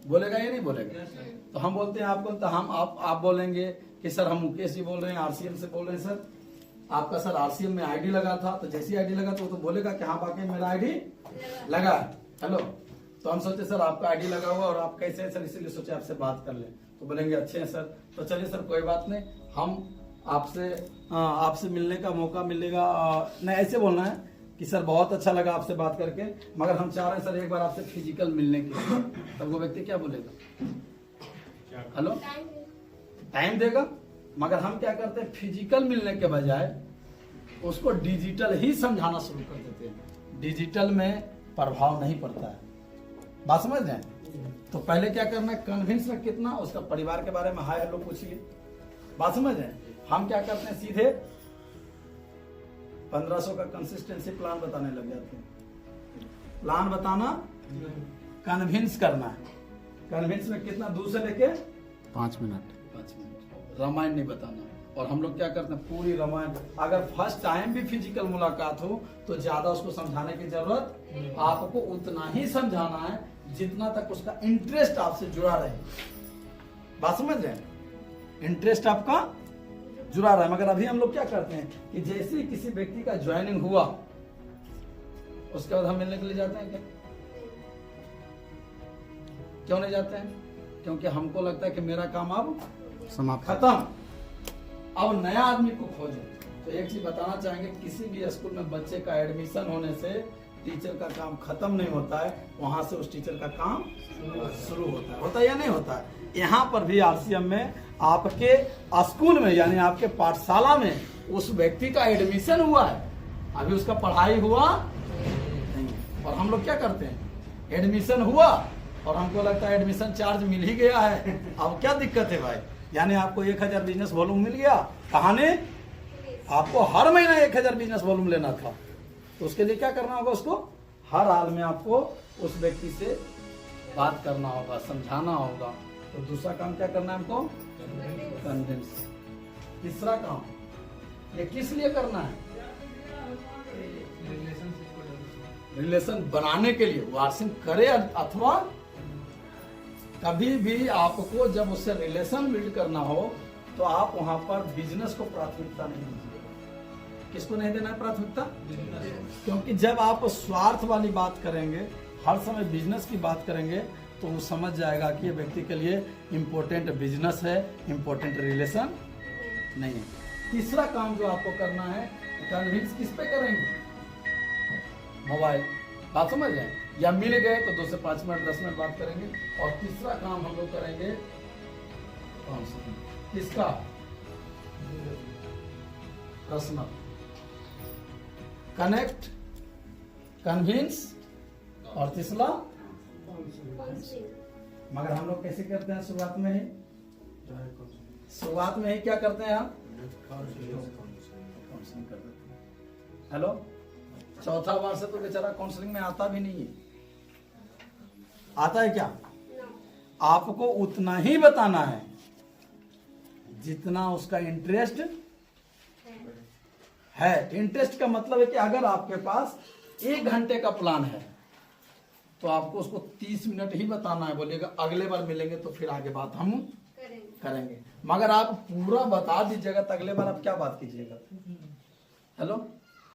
बोलेगा या नहीं बोलेगा? तो हम बोलते हैं आपको, तो हम आप बोलेंगे कि सर हम मुकेश जी बोल रहे हैं, आरसीएम से बोल रहे हैं सर, आपका सर आरसीएम में आईडी लगा था। तो जैसी आईडी लगा तो वो तो बोलेगा कि हाँ वाकई मेरा आईडी लगा। हेलो, तो हम सोचे सर आपका आईडी लगा हुआ और आप कैसे हैं सर, इसीलिए सोचे आपसे बात कर लें। तो बोलेंगे अच्छे हैं सर, तो चलिए सर कोई बात नहीं, हम आपसे मिलने का मौका मिलेगा। नहीं, ऐसे बोलना है कि सर बहुत अच्छा लगा आपसे बात करके, मगर हम चाह रहे हैं सर एक बार आपसे फिजिकल मिलने के लिए। तब वो व्यक्ति क्या बोलेगा? हेलो, टाइम देगा। मगर हम क्या करते हैं, फिजिकल मिलने के बजाय उसको डिजिटल ही समझाना शुरू कर देते हैं। डिजिटल में प्रभाव नहीं पड़ता है, बात समझ रहे हैं? तो पहले क्या करना है, कन्विंस में कितना, उसका परिवार के बारे में हाय हेलो पूछिए, बात समझ रहे हैं? हम क्या करते हैं, सीधे 1500 का कंसिस्टेंसी प्लान बताने लग जाते हैं। प्लान बताना, कन्विंस करना है। कन्विंस में कितना, 2 से लेके 5 मिनट। रामायण नहीं बताना। और हम लोग क्या करते हैं, पूरी रामायण, अगर फर्स्ट टाइम भी फिजिकल मुलाकात हो तो ज्यादा उसको समझाने की जरूरत, आपको उतना ही समझाना है जितना तक उसका इंटरेस्ट आपसे जुड़ा रहे। बात समझ रहे हैं? इंटरेस्ट आपका जुड़ा रहा है। मगर अभी हम लोग क्या करते हैं कि जैसे ही किसी व्यक्ति का ज्वाइनिंग हुआ उसके बाद हम मिलने के लिए जाते हैं क्या? क्यों नहीं जाते हैं? क्योंकि हमको लगता है कि मेरा काम अब समाप्त, खत्म, अब नया आदमी को खोजो। तो एक चीज बताना चाहेंगे, किसी भी स्कूल में बच्चे का एडमिशन होने से टीचर का काम खत्म नहीं होता है, वहां से उस टीचर का काम शुरू होता है या नहीं होता है? यहाँ पर भी आरसीएम में आपके स्कूल में, यानी आपके पाठशाला में उस व्यक्ति का एडमिशन हुआ है, अभी उसका पढ़ाई हुआ नहीं। और हम लोग क्या करते हैं, एडमिशन हुआ और हमको लगता है एडमिशन चार्ज मिल ही गया है, अब क्या दिक्कत है भाई? यानी आपको 1000 बिजनेस वॉल्यूम मिल गया, कहानी आपको हर महीना 1000 बिजनेस वॉल्यूम लेना था। तो उसके लिए क्या करना होगा, उसको हर हाल में आपको उस व्यक्ति से बात करना होगा, समझाना होगा। तो दूसरा काम क्या करना है हमको, कन्विंस। तीसरा काम, ये किस लिए करना है, रिलेशन बनाने के लिए। वार्सिंग करे अथवा कभी भी आपको जब उससे रिलेशन बिल्ड करना हो तो आप वहां पर बिजनेस को प्राथमिकता नहीं दीजिएगा। किसको नहीं देना है प्राथमिकता? क्योंकि जब आप स्वार्थ वाली बात करेंगे, हर समय बिजनेस की बात करेंगे, तो वो समझ जाएगा कि ये व्यक्ति के लिए इम्पोर्टेंट बिजनेस है, इम्पोर्टेंट रिलेशन नहीं है। तीसरा काम जो आपको करना है, कन्विंस किस पे करेंगे, मोबाइल, बात समझ रहे हैं? या मिल गए तो 2 से 5 मिनट 10 मिनट बात करेंगे। और तीसरा काम हम लोग करेंगे किसका, पर्सनल, कनेक्ट, कन्विंस और तीसरा। मगर हम लोग कैसे करते हैं, शुरुआत में ही क्या करते हैं हम, काउंसलिंग कर देते हैं। हेलो, चौथा बार से तो बेचारा काउंसलिंग में आता भी नहीं है। आता है क्या? आपको उतना ही बताना है जितना उसका इंटरेस्ट है। इंटरेस्ट का मतलब है कि अगर आपके पास 1 घंटे का प्लान है तो आपको उसको 30 मिनट ही बताना है। बोलिएगा अगले बार मिलेंगे तो फिर आगे बात हम करेंगे। मगर आप पूरा बता दीजिएगा तो अगले बार आप क्या बात कीजिएगा? हेलो,